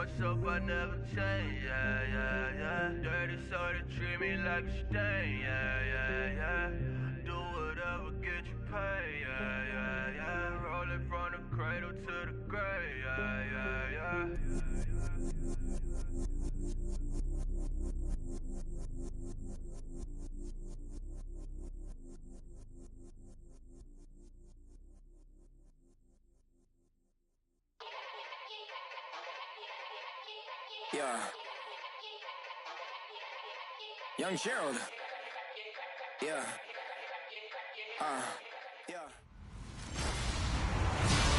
myself, I never change, yeah, yeah, yeah. Dirty soda, treat me like a stain, yeah, yeah, yeah. Do whatever, get you paid, yeah, yeah, yeah. Roll it from the cradle to the grave, yeah, yeah, yeah. Yeah. Young Gerald. Yeah. Yeah.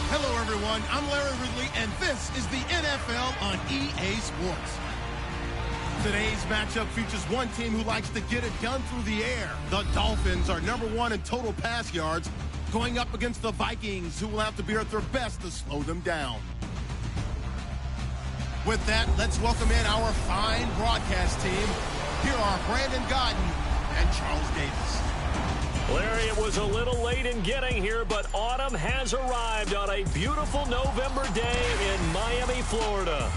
Hello, everyone. I'm Larry Ridley, and this is the NFL on EA Sports. Today's matchup features one team who likes to get it done through the air. The Dolphins are #1 in total pass yards, going up against the Vikings, who will have to be at their best to slow them down. With that, let's welcome in our fine broadcast team. Here are Brandon Godden and Charles Davis. Larry, it was a little late in getting here, but autumn has arrived on a beautiful November day in Miami, Florida.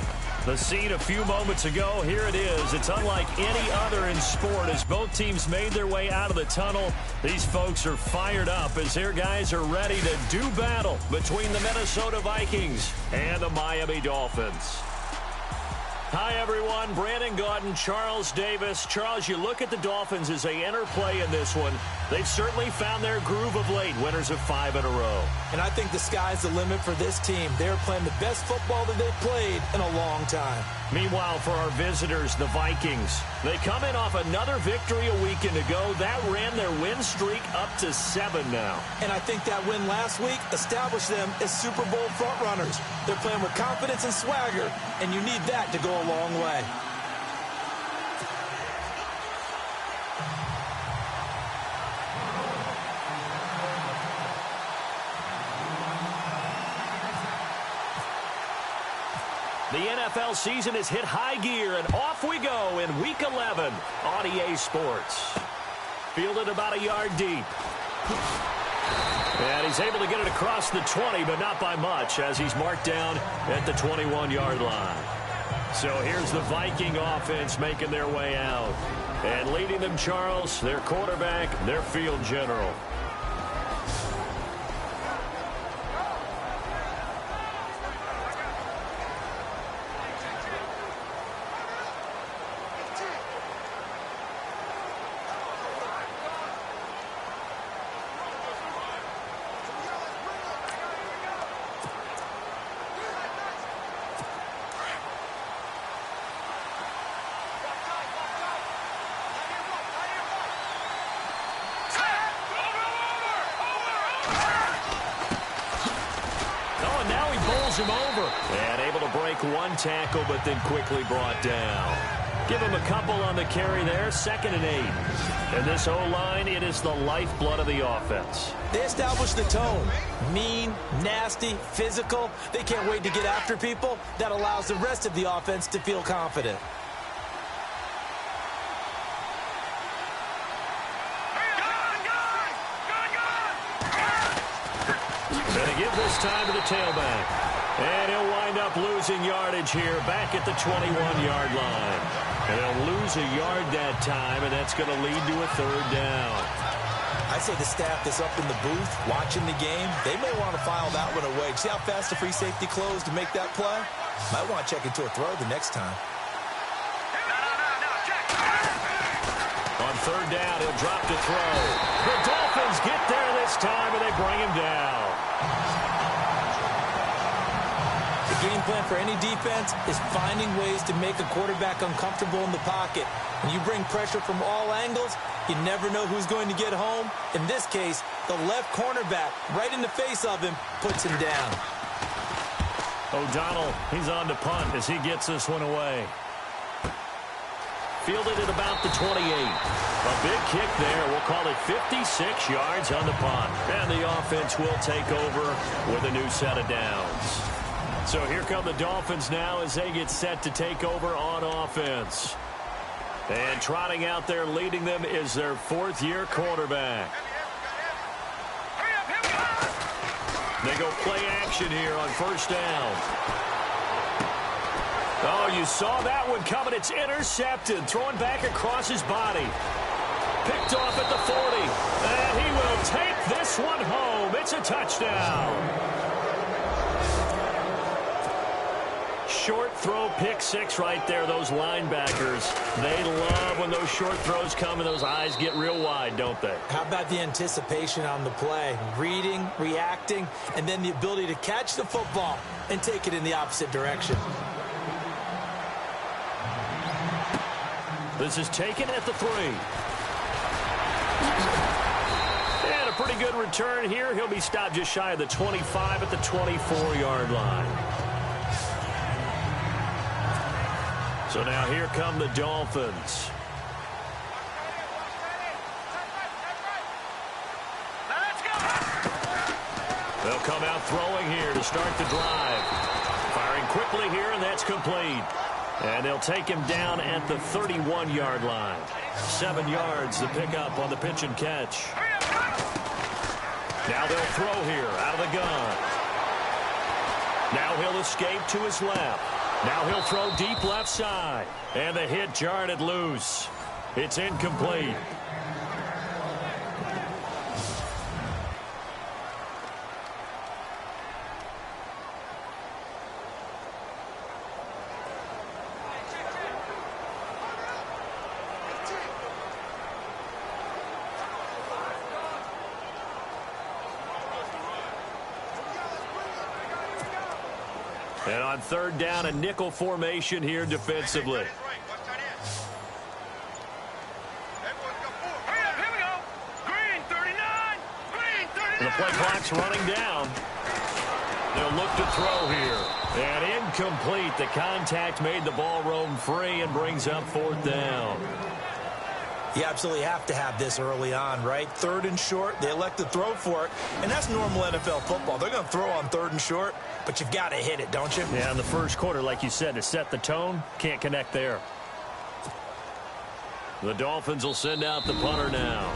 The scene a few moments ago, here it is. It's unlike any other in sport as both teams made their way out of the tunnel. These folks are fired up as their guys are ready to do battle between the Minnesota Vikings and the Miami Dolphins. Hi, everyone. Brandon Godden, Charles Davis. Charles, you look at the Dolphins as they enter play in this one. They've certainly found their groove of late, winners of 5 in a row. And I think the sky's the limit for this team. They're playing the best football that they've played in a long time. Meanwhile, for our visitors, the Vikings, they come in off another victory a weekend ago. That ran their win streak up to 7 now. And I think that win last week established them as Super Bowl frontrunners. They're playing with confidence and swagger, and you need that to go a long way. The NFL season has hit high gear, and off we go in Week 11 on EA Sports. Fielded about a yard deep. And he's able to get it across the 20, but not by much, as he's marked down at the 21-yard line. So here's the Viking offense making their way out. And leading them, Charles, their quarterback, their field general. Him over and able to break one tackle, but then quickly brought down. Give him a couple on the carry there, 2nd and 8. And this O-line, it is the lifeblood of the offense. They established the tone. Mean, nasty, physical. They can't wait to get after people. That allows the rest of the offense to feel confident. Gonna give this time to the tailback. And he'll wind up losing yardage here back at the 21-yard line. And he'll lose a yard that time, and that's going to lead to a 3rd down. I say the staff that's up in the booth watching the game, they may want to file that one away. See how fast the free safety closed to make that play? Might want to check into a throw the next time. On 3rd down, he'll drop to throw. The Dolphins get there this time, and they bring him down. The game plan for any defense is finding ways to make a quarterback uncomfortable in the pocket. When you bring pressure from all angles, you never know who's going to get home. In this case, the left cornerback, right in the face of him, puts him down. O'Donnell, he's on to punt as he gets this one away. Fielded at about the 28. A big kick there. We'll call it 56 yards on the punt. And the offense will take over with a new set of downs. So here come the Dolphins now as they get set to take over on offense. And trotting out there leading them is their 4th-year quarterback. They go play action here on 1st down. Oh, you saw that one coming. It's intercepted. Throwing back across his body. Picked off at the 40. And he will take this one home. It's a touchdown. Short throw, pick six right there. Those linebackers, they love when those short throws come and those eyes get real wide, don't they? How about the anticipation on the play? Reading, reacting, and then the ability to catch the football and take it in the opposite direction. This is taken at the 3. And a pretty good return here. He'll be stopped just shy of the 25 at the 24-yard line. So now here come the Dolphins. They'll come out throwing here to start the drive. Firing quickly here, and that's complete. And they'll take him down at the 31-yard line. 7 yards to pick up on the pitch and catch. Now they'll throw here out of the gun. Now he'll escape to his left. Now he'll throw deep left side. And the hit jarred it loose. It's incomplete. And on third down, a nickel formation here defensively. The play clock's running down. They'll look to throw here. And incomplete. The contact made the ball roam free and brings up fourth down. You absolutely have to have this early on, right? Third and short, they elect to throw for it, and that's normal NFL football. They're going to throw on third and short, but you've got to hit it, don't you? Yeah, in the first quarter, like you said, to set the tone, can't connect there. The Dolphins will send out the punter now.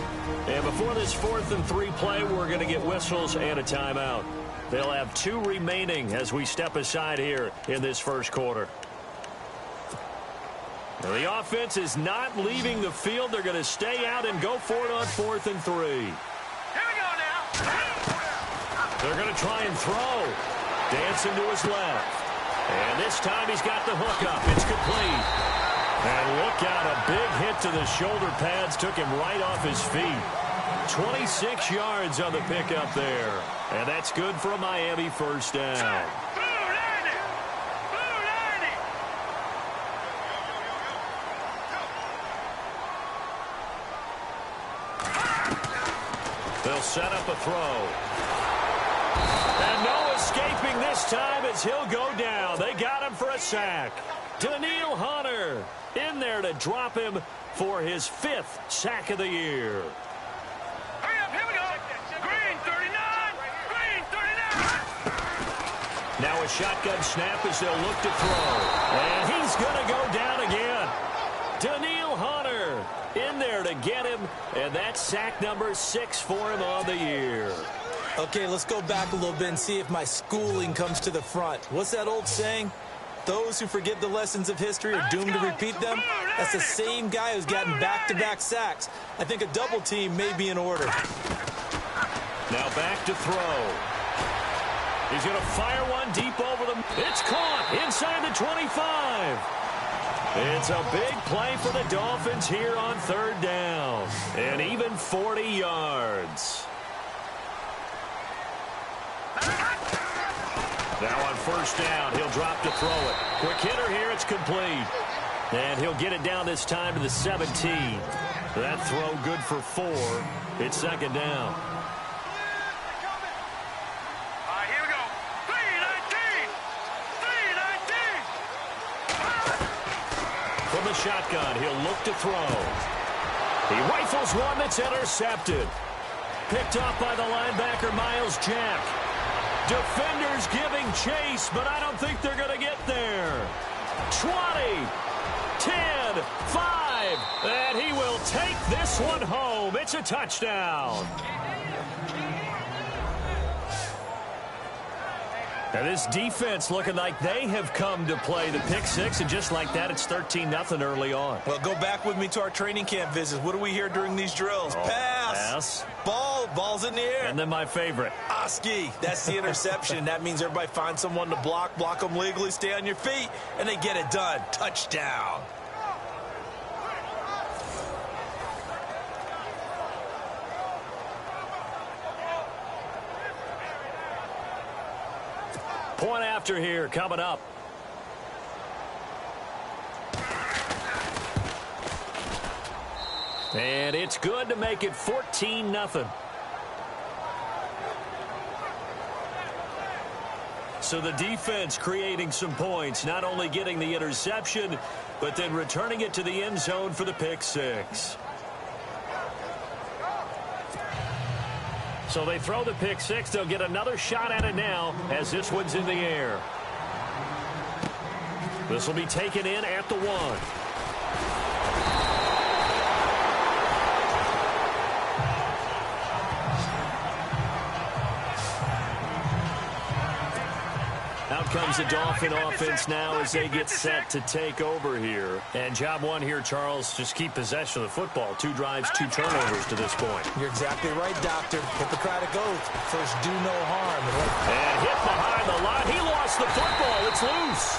And before this 4th and 3 play, we're going to get whistles and a timeout. They'll have 2 remaining as we step aside here in this first quarter. Now, the offense is not leaving the field. They're going to stay out and go for it on 4th and 3. Here we go now. They're going to try and throw. Dancing to his left. And this time he's got the hook up. It's complete. And look out, a big hit to the shoulder pads. Took him right off his feet. 26 yards on the pickup there. And that's good for a Miami first down. They'll set up a throw. And no escaping this time as he'll go down. They got him for a sack. Danielle Hunter in there to drop him for his 5th sack of the year. Hurry up, here we go. Green 39. Green 39. Now a shotgun snap as they'll look to throw. And he's going to go down again. Danielle Hunter in there to get him, and that's sack number 6 for him on the year. Okay, let's go back a little bit and see if my schooling comes to the front. What's that old saying? Those who forget the lessons of history are doomed to repeat them. That's the same guy who's gotten back-to-back sacks. I think a double team may be in order. Now back to throw. He's going to fire one deep over them. It's caught inside the 25. It's a big play for the Dolphins here on third down. And even 40 yards. Now on first down, he'll drop to throw it. Quick hitter here, it's complete. And he'll get it down this time to the 17. That throw good for 4. It's second down. All right, here we go. 3-19. 3-19. From the shotgun, he'll look to throw. He rifles one that's intercepted. Picked up by the linebacker, Miles Jack. Defenders giving chase, but I don't think they're going to get there. 20, 10, 5, and he will take this one home. It's a touchdown. Now this defense looking like they have come to play the pick six, and just like that, it's 13-0 early on. Well, go back with me to our training camp visits. What do we hear during these drills? Pass. Ball's in the air. And then my favorite. Oski. That's the interception. That means everybody finds someone to block them legally, stay on your feet, and they get it done. Touchdown. Point after here coming up. And it's good to make it 14-0. So the defense creating some points, not only getting the interception, but then returning it to the end zone for the pick six. So they throw the pick six. They'll get another shot at it now as this one's in the air. This will be taken in at the 1. Out comes the Dolphin offense now as they get set to take over here. And job one here, Charles, just keep possession of the football. 2 drives, 2 turnovers to this point. You're exactly right, Doctor. Hippocratic oath. First, do no harm. And hit behind the line. He lost the football. It's loose.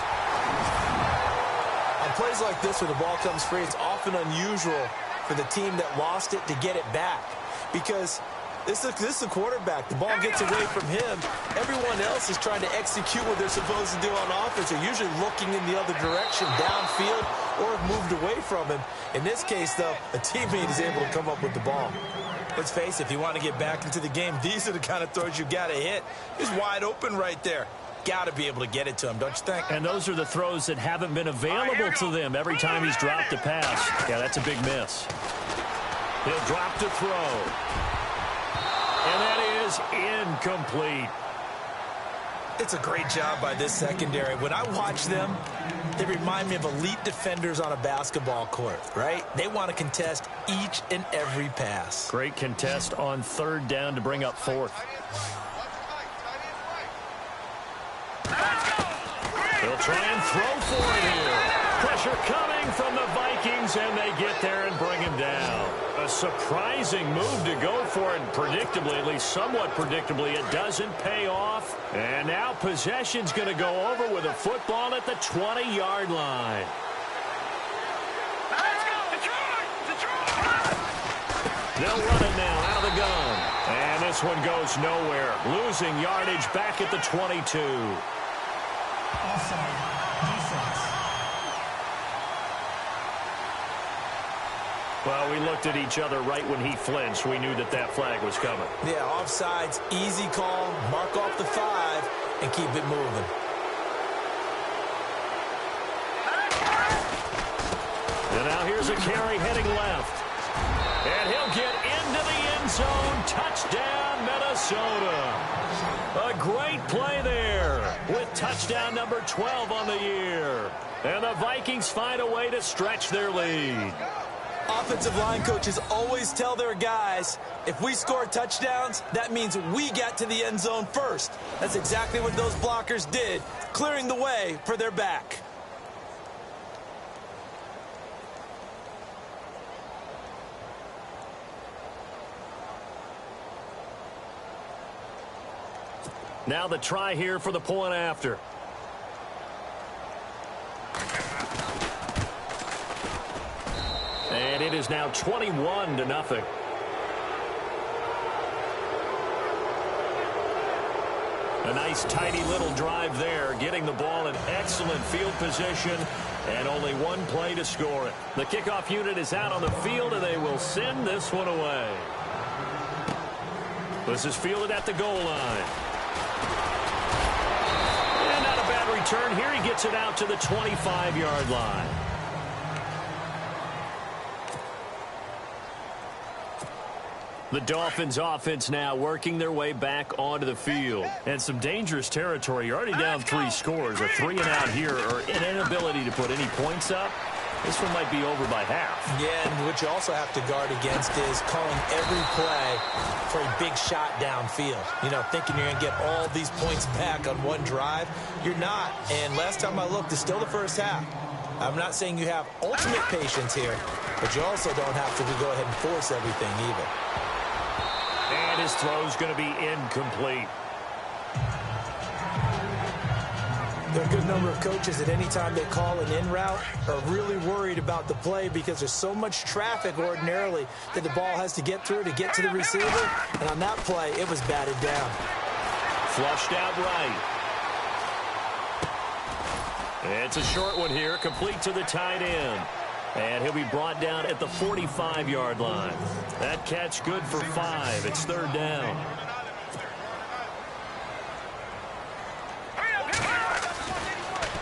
On plays like this where the ball comes free, it's often unusual for the team that lost it to get it back. Because this is a quarterback. The ball gets away from him. Everyone else is trying to execute what they're supposed to do on offense. They're usually looking in the other direction, downfield, or have moved away from him. In this case, though, a teammate is able to come up with the ball. Let's face it, if you want to get back into the game, these are the kind of throws you got to hit. He's wide open right there. Got to be able to get it to him, don't you think? And those are the throws that haven't been available to them every time he's dropped a pass. Yeah, that's a big miss. He'll drop to throw. And that is incomplete. It's a great job by this secondary. When I watch them, they remind me of elite defenders on a basketball court, right? They want to contest each and every pass. Great contest on 3rd down to bring up 4th. They'll try and throw for it here. Pressure coming from the Vikings, and they get there and bring him down. A surprising move to go for it, predictably, at least somewhat predictably, it doesn't pay off. And now possession's going to go over with a football at the 20-yard line. They'll run it now out of the gun. And this one goes nowhere. Losing yardage back at the 22. Offside. Defense. Well, we looked at each other right when he flinched. We knew that that flag was coming. Yeah, offsides, easy call, mark off the 5, and keep it moving. And now here's a carry heading left. And he'll get into the end zone. Touchdown, Minnesota. A great play there with touchdown number 12 on the year. And the Vikings find a way to stretch their lead. Offensive line coaches always tell their guys, if we score touchdowns, that means we get to the end zone first. That's exactly what those blockers did, clearing the way for their back. Now the try here for the point after. And it is now 21-0. A nice, tidy little drive there, getting the ball in excellent field position, and only one play to score it. The kickoff unit is out on the field, and they will send this one away. This is fielded at the goal line. And not a bad return here. He gets it out to the 25-yard line. The Dolphins offense now working their way back onto the field. And some dangerous territory. You're already down 3 scores. A 3-and-out here, or an inability to put any points up, This one might be over by half. Yeah, and what you also have to guard against is calling every play for a big shot downfield. You know, thinking you're going to get all these points back on one drive. You're not. And last time I looked, it's still the first half. I'm not saying you have ultimate patience here, but you also don't have to go ahead and force everything either. And his throw's going to be incomplete. There are a good number of coaches that any time they call an in route are really worried about the play because there's so much traffic ordinarily that the ball has to get through to get to the receiver. And on that play, it was batted down. Flushed out right. It's a short one here, complete to the tight end. And he'll be brought down at the 45-yard line. That catch good for 5. It's third down.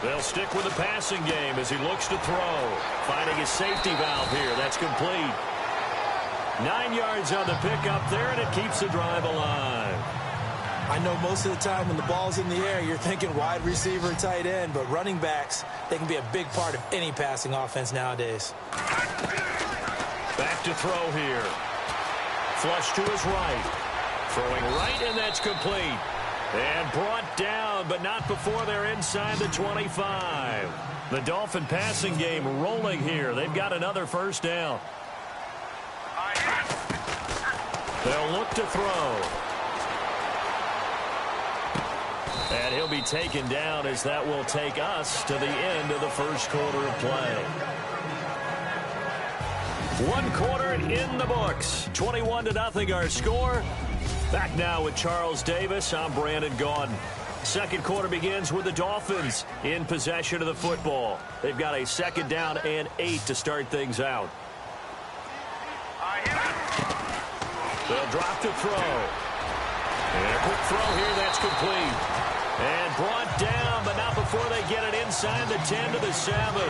They'll stick with the passing game as he looks to throw. Finding his safety valve here. That's complete. 9 yards on the pickup there, and it keeps the drive alive. I know most of the time when the ball's in the air, you're thinking wide receiver, tight end, but running backs, they can be a big part of any passing offense nowadays. Back to throw here. Flush to his right. Throwing right, and that's complete. And brought down, but not before they're inside the 25. The Dolphin passing game rolling here. They've got another first down. They'll look to throw. And he'll be taken down as that will take us to the end of the first quarter of play. 1 quarter in the books. 21-0 our score. Back now with Charles Davis. I'm Brandon Gaudin. Second quarter begins with the Dolphins in possession of the football. They've got a second down and 8 to start things out. They'll drop to throw. And a quick throw here, that's complete. And brought down, but not before they get it inside the 10 to the 7.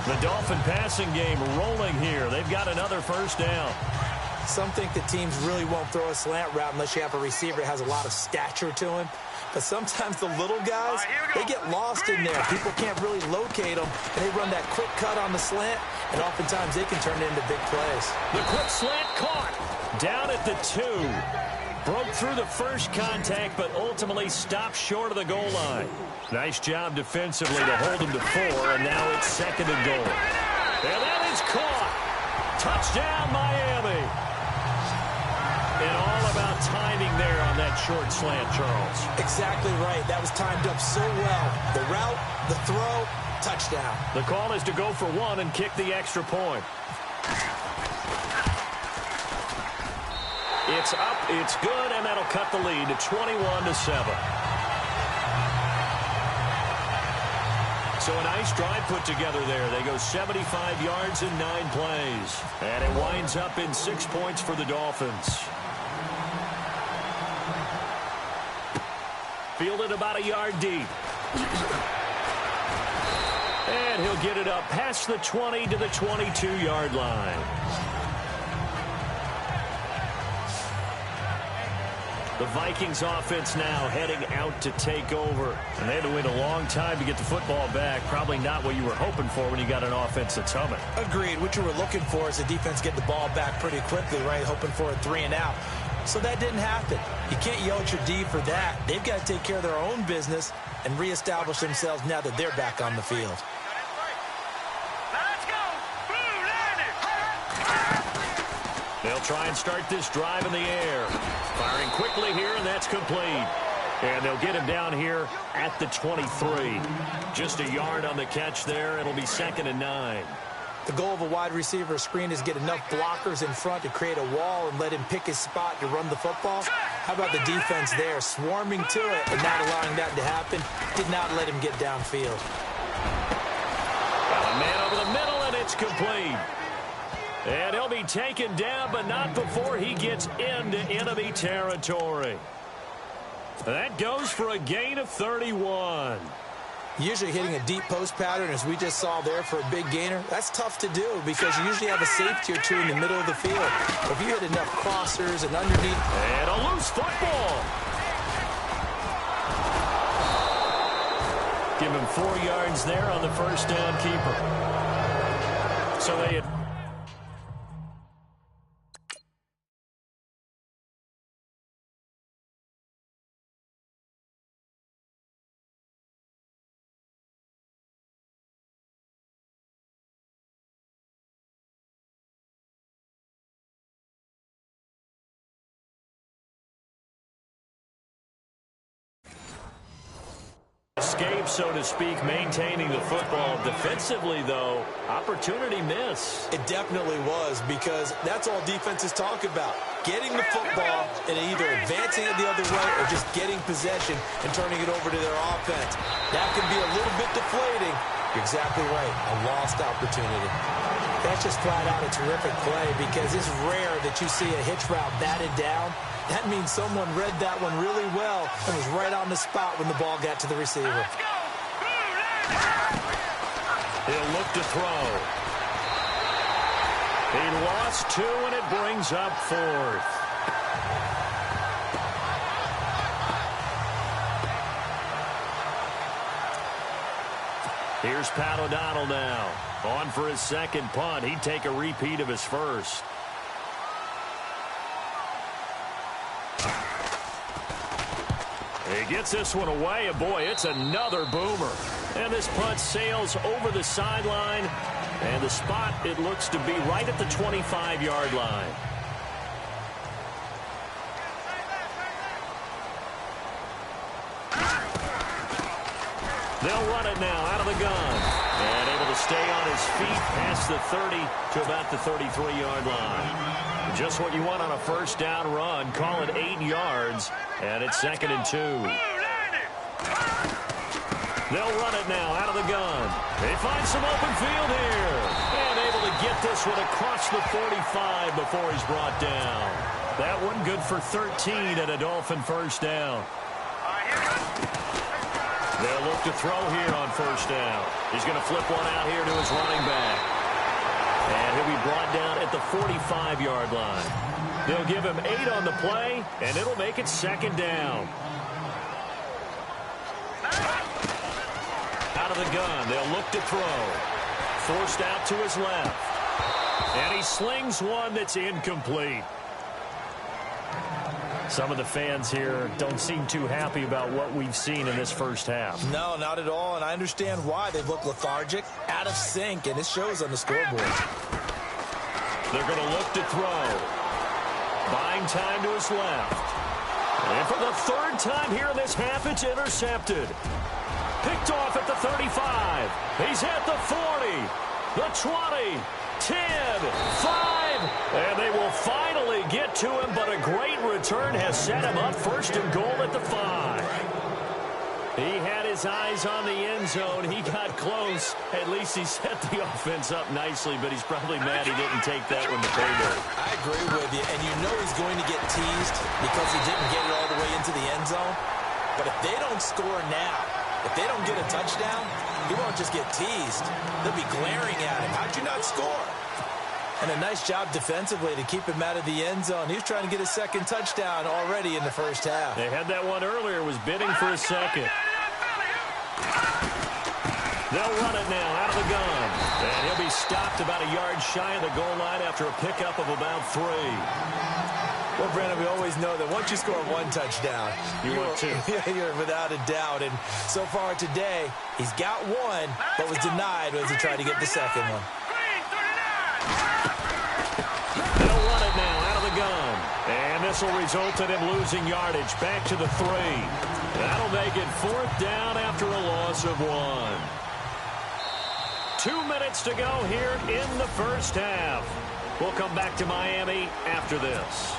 The Dolphin passing game rolling here. They've got another first down. Some think that teams really won't throw a slant route unless you have a receiver that has a lot of stature to him. But sometimes the little guys, they get lost in there. People can't really locate them, and they run that quick cut on the slant, and oftentimes they can turn it into big plays. The quick slant caught. Down at the 2. Broke through the first contact, but ultimately stopped short of the goal line. Nice job defensively to hold him to 4, and now it's second and goal. And that is caught. Touchdown, Miami. And all about timing there on that short slant, Charles. Exactly right. That was timed up so well. The route, the throw, touchdown. The call is to go for 1 and kick the extra point. It's up, it's good, and that'll cut the lead to 21-7. So a nice drive put together there. They go 75 yards in 9 plays. And it winds up in 6 points for the Dolphins. Fielded about a yard deep. And he'll get it up past the 20 to the 22-yard line. The Vikings offense now heading out to take over. And they had to wait a long time to get the football back. Probably not what you were hoping for when you got an offense that's humming. Agreed. What you were looking for is the defense get the ball back pretty quickly, right? Hoping for a 3 and out. So that didn't happen. You can't yell at your D for that. They've got to take care of their own business and reestablish themselves now that they're back on the field. They'll try and start this drive in the air. Firing quickly here, and that's complete. And they'll get him down here at the 23. Just a yard on the catch there. It'll be 2nd and 9. The goal of a wide receiver screen is get enough blockers in front to create a wall and let him pick his spot to run the football. How about the defense there, swarming to it and not allowing that to happen? Did not let him get downfield. Got a man over the middle, and it's complete. And he'll be taken down, but not before he gets into enemy territory. That goes for a gain of 31. Usually hitting a deep post pattern, as we just saw there for a big gainer, that's tough to do because you usually have a safety or two in the middle of the field. If you hit enough crossers and underneath. And a loose football. Give him 4 yards there on the first down keeper. So they... escape, so to speak, maintaining the football. Defensively, though, opportunity miss. It definitely was, because that's all defenses talk about. Getting the football and either advancing it the other way or just getting possession and turning it over to their offense. That can be a little bit deflating. You're exactly right. A lost opportunity. That's just flat out a terrific play, because it's rare that you see a hitch route batted down. That means someone read that one really well and was right on the spot when the ball got to the receiver. He'll look to throw. He lost 2, and it brings up 4th. Here's Pat O'Donnell now. On for his second punt. He'd take a repeat of his first. He gets this one away, and boy, it's another boomer. And this punt sails over the sideline, and the spot, it looks to be right at the 25-yard line. They'll run it now out of the gun. And able to stay on his feet past the 30 to about the 33-yard line. Just what you want on a first down run. Call it 8 yards, and it's 2nd and 2. They'll run it now out of the gun. They find some open field here. And able to get this one across the 45 before he's brought down. That one good for 13 and a Dolphin first down. They'll look to throw here on first down. He's going to flip one out here to his running back. And he'll be brought down at the 45-yard line. They'll give him 8 on the play, and it'll make it 2nd down. Out of the gun, they'll look to throw. Forced out to his left. And he slings one that's incomplete. Some of the fans here don't seem too happy about what we've seen in this first half. No, not at all, and I understand why. They look lethargic, out of sync, and it shows on the scoreboard. They're going to look to throw. Buying time to his left. And for the 3rd time here in this half, it's intercepted. Picked off at the 35. He's at the 40, the 20, 10, 5. And they will finally get to him, but a great return has set him up 1st and goal at the 5. He had his eyes on the end zone. He got close. At least he set the offense up nicely, but he's probably mad he didn't take that one to payday. I agree with you, and you know he's going to get teased because he didn't get it all the way into the end zone. But if they don't score now, if they don't get a touchdown, he won't just get teased. They'll be glaring at him. How'd you not score? And a nice job defensively to keep him out of the end zone. He was trying to get his 2nd touchdown already in the first half. They had that one earlier, was bidding for a 2nd. They'll run it now out of the gun. And he'll be stopped about a yard shy of the goal line after a pickup of about 3. Well, Brandon, we always know that once you score 1 touchdown, you're 2. You're without a doubt. And so far today, he's got 1, but was denied as he tried to get the 2nd one. They'll run it now out of the gun. And this will result in him losing yardage back to the 3. That'll make it 4th down after a loss of 1. 2 minutes to go here in the first half. We'll come back to Miami after this.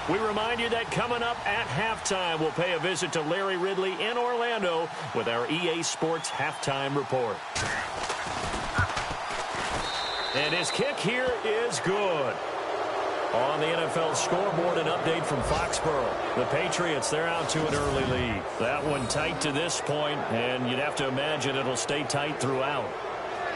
We remind you that coming up at halftime, we'll pay a visit to Larry Ridley in Orlando with our EA Sports Halftime Report. And his kick here is good. On the NFL scoreboard, an update from Foxborough. The Patriots, they're out to an early lead. That one tight to this point, and you'd have to imagine it'll stay tight throughout.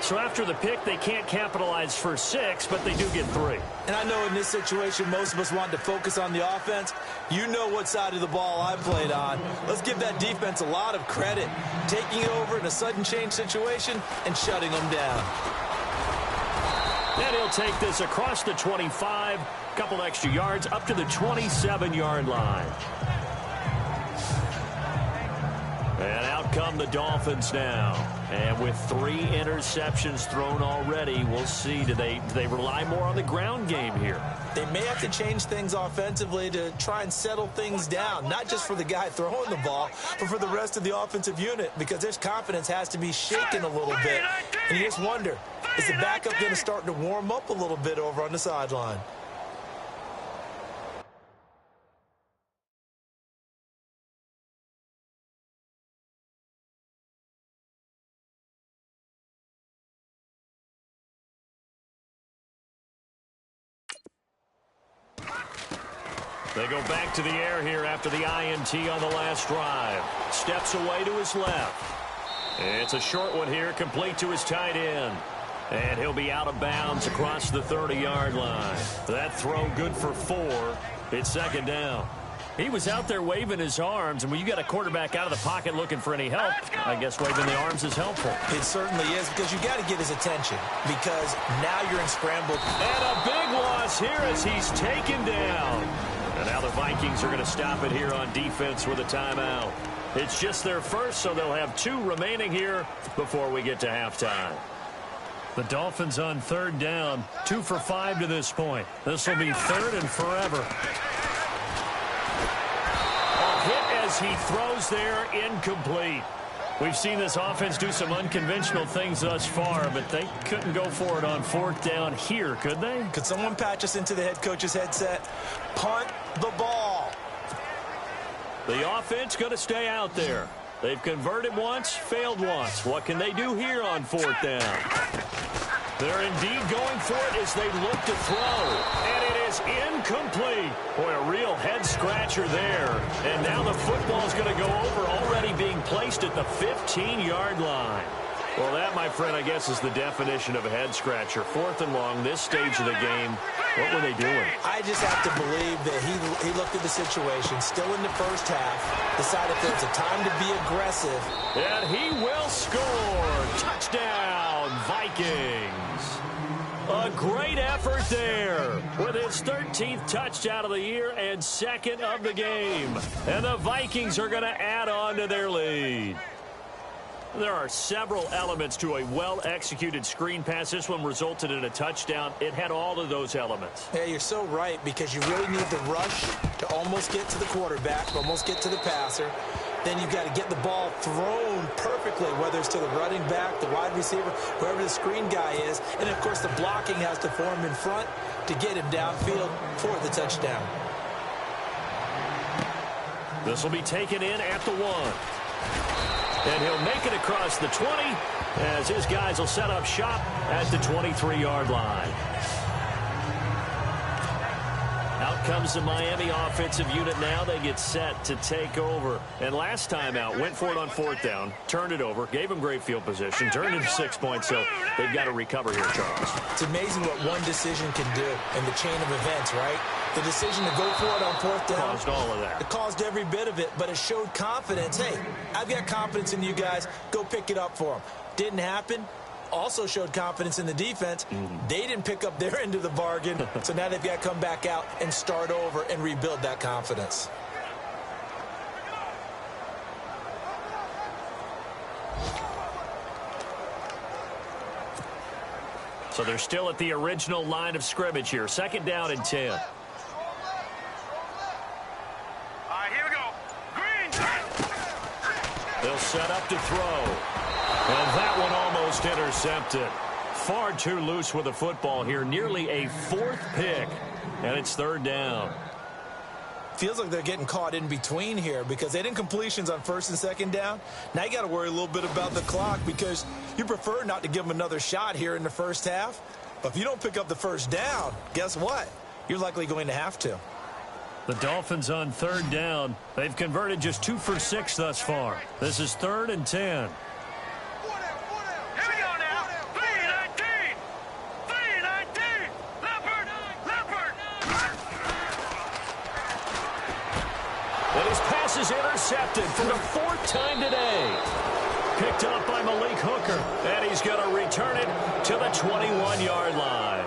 So after the pick, they can't capitalize for 6, but they do get 3. And I know in this situation, most of us want to focus on the offense. You know what side of the ball I played on. Let's give that defense a lot of credit, taking it over in a sudden change situation and shutting them down. And he'll take this across the 25, a couple extra yards, up to the 27-yard line. And out come the Dolphins now. And with 3 interceptions thrown already, we'll see. Do they rely more on the ground game here? They may have to change things offensively to try and settle things down, not just for the guy throwing the ball, but for the rest of the offensive unit, because their confidence has to be shaken a little bit. And you just wonder, is the backup going to start to warm up a little bit over on the sideline? They go back to the air here after the INT on the last drive. Steps away to his left. It's a short one here, complete to his tight end. And he'll be out of bounds across the 30-yard line. That throw good for 4. It's second down. He was out there waving his arms, and when you got a quarterback out of the pocket looking for any help, I guess waving the arms is helpful. It certainly is, because you got to get his attention, because now you're in scramble. And a big loss here as he's taken down. And now the Vikings are going to stop it here on defense with a timeout. It's just their first, so they'll have 2 remaining here before we get to halftime. The Dolphins on third down, 2 for 5 to this point. This will be 3rd and forever. A hit as he throws there, incomplete. We've seen this offense do some unconventional things thus far, but they couldn't go for it on 4th down here, could they? Could someone patch us into the head coach's headset? Punt the ball. The offense going to stay out there. They've converted once, failed once. What can they do here on 4th down? They're indeed going for it as they look to throw. And it is incomplete. Boy, a real head-scratcher there. And now the football's going to go over, already being placed at the 15-yard line. Well, that, my friend, I guess is the definition of a head-scratcher. 4th and long, this stage of the game. What were they doing? I just have to believe that he looked at the situation, still in the first half, decided there's a time to be aggressive. And he will score. Touchdown, Vikings. A great effort there with his 13th touchdown of the year and 2nd of the game. And the Vikings are going to add on to their lead. There are several elements to a well-executed screen pass. This one resulted in a touchdown. It had all of those elements. Yeah, you're so right, because you really need the rush to almost get to the quarterback, almost get to the passer. Then you've got to get the ball thrown perfectly, whether it's to the running back, the wide receiver, whoever the screen guy is. And, of course, the blocking has to form in front to get him downfield for the touchdown. This will be taken in at the 1. And he'll make it across the 20 as his guys will set up shop at the 23-yard line. Out comes the Miami offensive unit now. They get set to take over. And last time out, went for it on 4th down, turned it over, gave them great field position, turned into 6 points, so they've got to recover here, Charles. It's amazing what one decision can do in the chain of events, right? The decision to go for it on 4th down caused all of that. It caused every bit of it, but it showed confidence. Hey, I've got confidence in you guys. Go pick it up for them. Didn't happen. Also showed confidence in the defense. They didn't pick up their end of the bargain, so now they've got to come back out and start over and rebuild that confidence. So they're still at the original line of scrimmage here. 2nd down and 10. All right, here we go. Green. They'll set up to throw. And that one almost intercepted. Far too loose with the football here. Nearly a 4th pick. And it's 3rd down. Feels like they're getting caught in between here, because they didn't completions on 1st and 2nd down. Now you got to worry a little bit about the clock, because you prefer not to give them another shot here in the first half. But if you don't pick up the 1st down, guess what? You're likely going to have to. The Dolphins on 3rd down. They've converted just 2 for 6 thus far. This is 3rd and 10. Here we go now. 3 This is intercepted for the 4th time today. Picked up by Malik Hooker, and he's going to return it to the 21-yard line.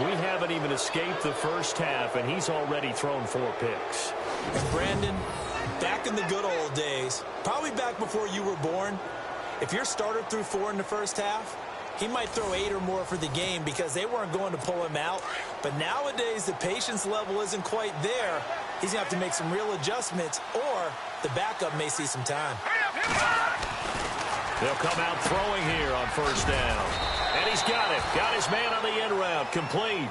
We haven't even escaped the first half, and he's already thrown 4 picks. And Brandon, back in the good old days, probably back before you were born, if your starter threw 4 in the first half, he might throw 8 or more for the game because they weren't going to pull him out. But nowadays, the patience level isn't quite there. He's going to have to make some real adjustments, or the backup may see some time. They'll come out throwing here on first down. And he's got it. Got his man on the end route. Complete.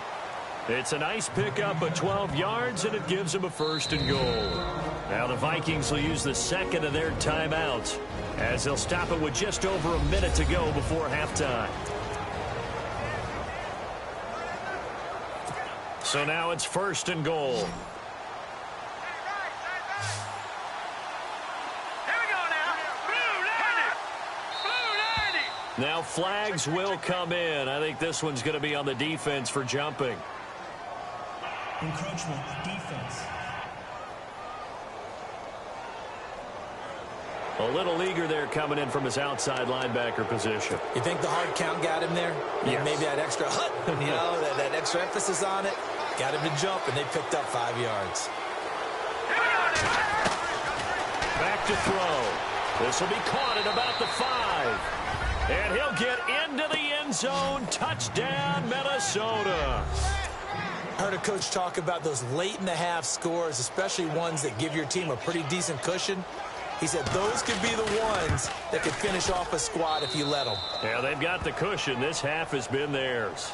It's a nice pickup of 12 yards, and it gives him a 1st and goal. Now the Vikings will use the second of their timeouts as they'll stop it with just over a minute to go before halftime. So now it's 1st and goal. Now flags will come in. I think this one's going to be on the defense for jumping. Encroachment, defense. A little eager there coming in from his outside linebacker position. You think the hard count got him there? Yes. Maybe that extra that extra emphasis on it got him to jump, and they picked up 5 yards. Back to throw. This will be caught at about the 5. And he'll get into the end zone. Touchdown, Minnesota. Heard a coach talk about those late-in-the-half scores, especially ones that give your team a pretty decent cushion. He said those could be the ones that could finish off a squad if you let them. Yeah, they've got the cushion. This half has been theirs.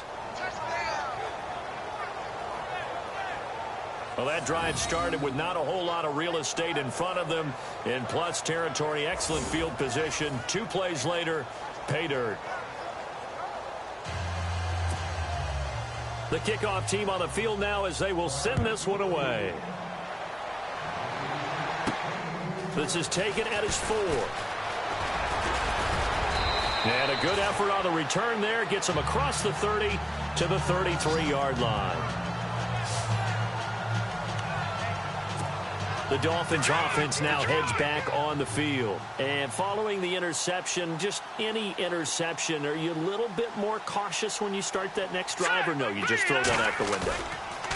Well, that drive started with not a whole lot of real estate in front of them in plus territory. Excellent field position. 2 plays later, pay dirt. The kickoff team on the field now as they will send this one away. This is taken at his 4. And a good effort on the return there. Gets him across the 30 to the 33-yard line. The Dolphins offense now heads back on the field. And following the interception, just any interception, are you a little bit more cautious when you start that next drive, or no, you just throw that out the window?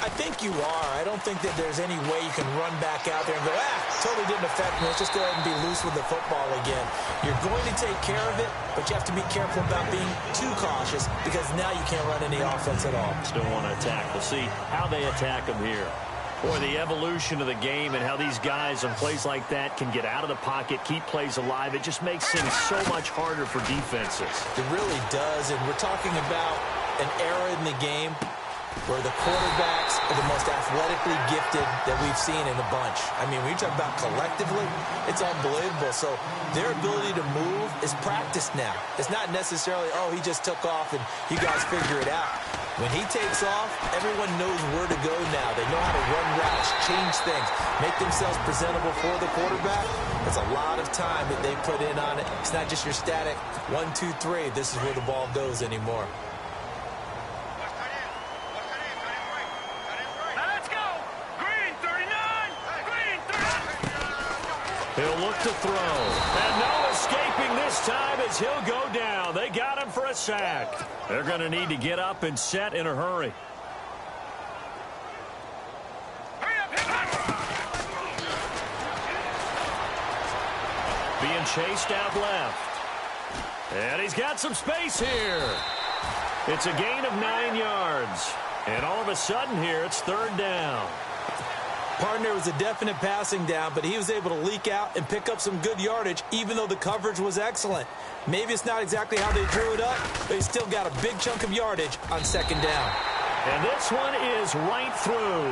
I think you are. I don't think that there's any way you can run back out there and go, totally didn't affect me. Let's just go ahead and be loose with the football again. You're going to take care of it, but you have to be careful about being too cautious because now you can't run any offense at all. Still want to attack. We'll see how they attack them here. Boy, the evolution of the game and how these guys on plays like that can get out of the pocket, keep plays alive, it just makes things so much harder for defenses. It really does, and we're talking about an era in the game where the quarterbacks are the most athletically gifted that we've seen in a bunch. I mean, when you talk about collectively, it's unbelievable. So their ability to move is practiced now. It's not necessarily, oh, he just took off and you guys figure it out. When he takes off, everyone knows where to go now. They know how to run routes, change things, make themselves presentable for the quarterback. It's a lot of time that they put in on it. It's not just your static 1, 2, 3. This is where the ball goes anymore. He'll look to throw. And no escaping this time as he'll go down. They got him for a sack. They're going to need to get up and set in a hurry. Being chased out left. And he's got some space here. It's a gain of 9 yards. And all of a sudden here, it's 3rd down. Partner was a definite passing down, but he was able to leak out and pick up some good yardage, even though the coverage was excellent. Maybe it's not exactly how they drew it up, but he still got a big chunk of yardage on 2nd down. And this one is right through.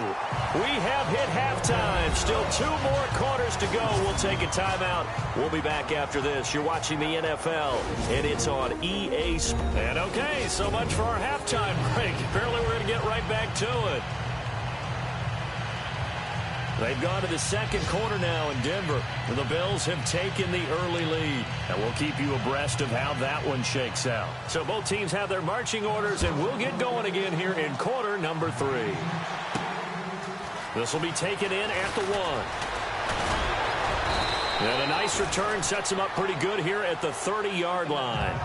We have hit halftime. Still 2 more quarters to go. We'll take a timeout. We'll be back after this. You're watching the NFL, and it's on EA Sports. And okay, so much for our halftime break. Apparently we're going to get right back to it. They've gone to the 2nd quarter now in Denver. The Bills have taken the early lead. And we'll keep you abreast of how that one shakes out. So both teams have their marching orders, and we'll get going again here in quarter number 3. This will be taken in at the 1. And a nice return sets him up pretty good here at the 30-yard line.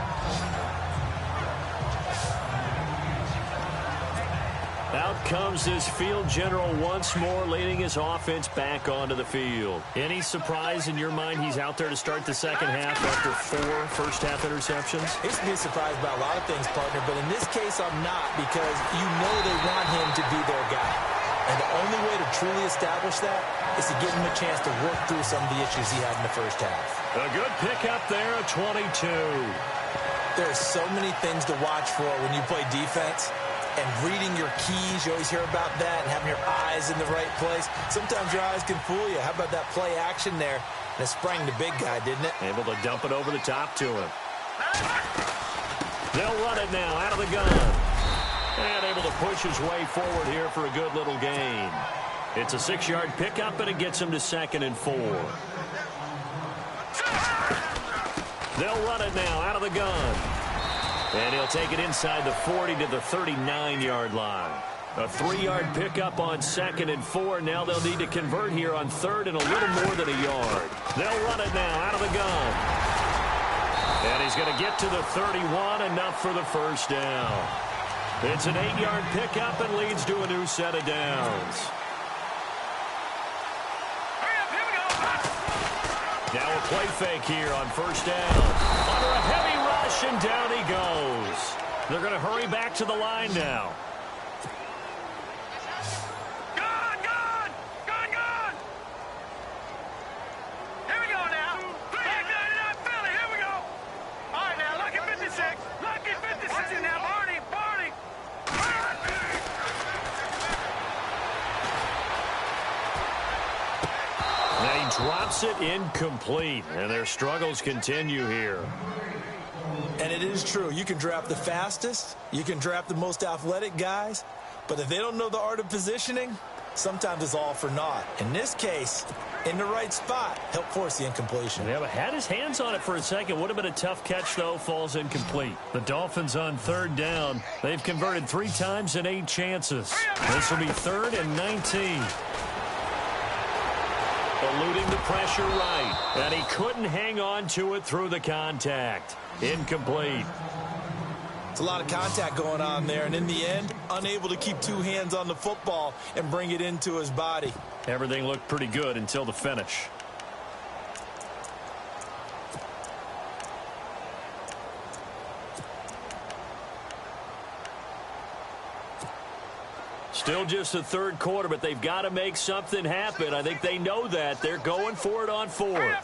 Out comes this field general once more, leading his offense back onto the field. Any surprise in your mind he's out there to start the second half after 4 first-half interceptions? He's been surprised by a lot of things, partner, but in this case I'm not, because you know they want him to be their guy. And the only way to truly establish that is to give him a chance to work through some of the issues he had in the first half. A good pickup there, a 22. There are so many things to watch for when you play defense. And reading your keys, you always hear about that, and having your eyes in the right place. Sometimes your eyes can fool you. How about that play action there? And it sprang the big guy, didn't it? Able to dump it over the top to him. They'll run it now out of the gun. And able to push his way forward here for a good little gain. It's a 6-yard pickup, and it gets him to 2nd and 4. They'll run it now out of the gun. And he'll take it inside the 40 to the 39-yard line. A 3-yard pickup on 2nd and 4. Now they'll need to convert here on 3rd and a little more than a yard. They'll run it now out of the gun. And he's going to get to the 31, enough for the first down. It's an 8-yard pickup and leads to a new set of downs. Now a play fake here on first down. Under a heavy rush, and down he goes. They're going to hurry back to the line now. Gone! Here we go now. Back 99 Philly, here we go. All right, now, lucky 56. Lucky 56. Watch it now, Barney. And he drops it incomplete, and their struggles continue here. And it is true. You can draft the fastest. You can draft the most athletic guys. But if they don't know the art of positioning, sometimes it's all for naught. In this case, in the right spot, help force the incompletion. Yeah, but had his hands on it for a second. Would have been a tough catch, though. Falls incomplete. The Dolphins on 3rd down. They've converted 3 times in 8 chances. This will be 3rd and 19. Eluding the pressure right. And he couldn't hang on to it through the contact. Incomplete. It's a lot of contact going on there, and in the end, unable to keep 2 hands on the football and bring it into his body. Everything looked pretty good until the finish. Still just the 3rd quarter, but they've got to make something happen. I think they know that. They're going for it on 4th.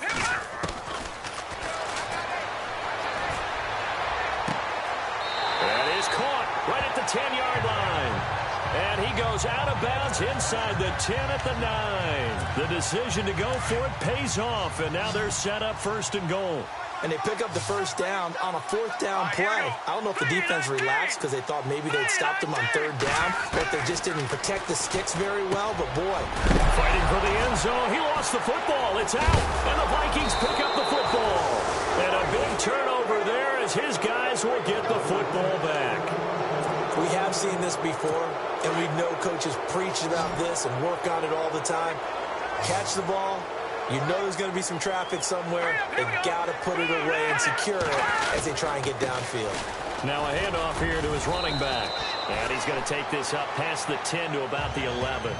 That is caught right at the 10-yard line. And he goes out of bounds inside the 10 at the 9. The decision to go for it pays off, and now they're set up 1st and goal. And they pick up the first down on a 4th down play. I don't know if the defense relaxed because they thought maybe they'd stopped them on 3rd down, or if they just didn't protect the sticks very well, but boy. Fighting for the end zone. He lost the football. It's out, and the Vikings pick up the football. And a big turnover there as his guys will get the football back. We have seen this before, and we know coaches preach about this and work on it all the time. Catch the ball. You know there's going to be some traffic somewhere. They've got to put it away and secure it as they try and get downfield. Now a handoff here to his running back. And he's going to take this up past the 10 to about the 11.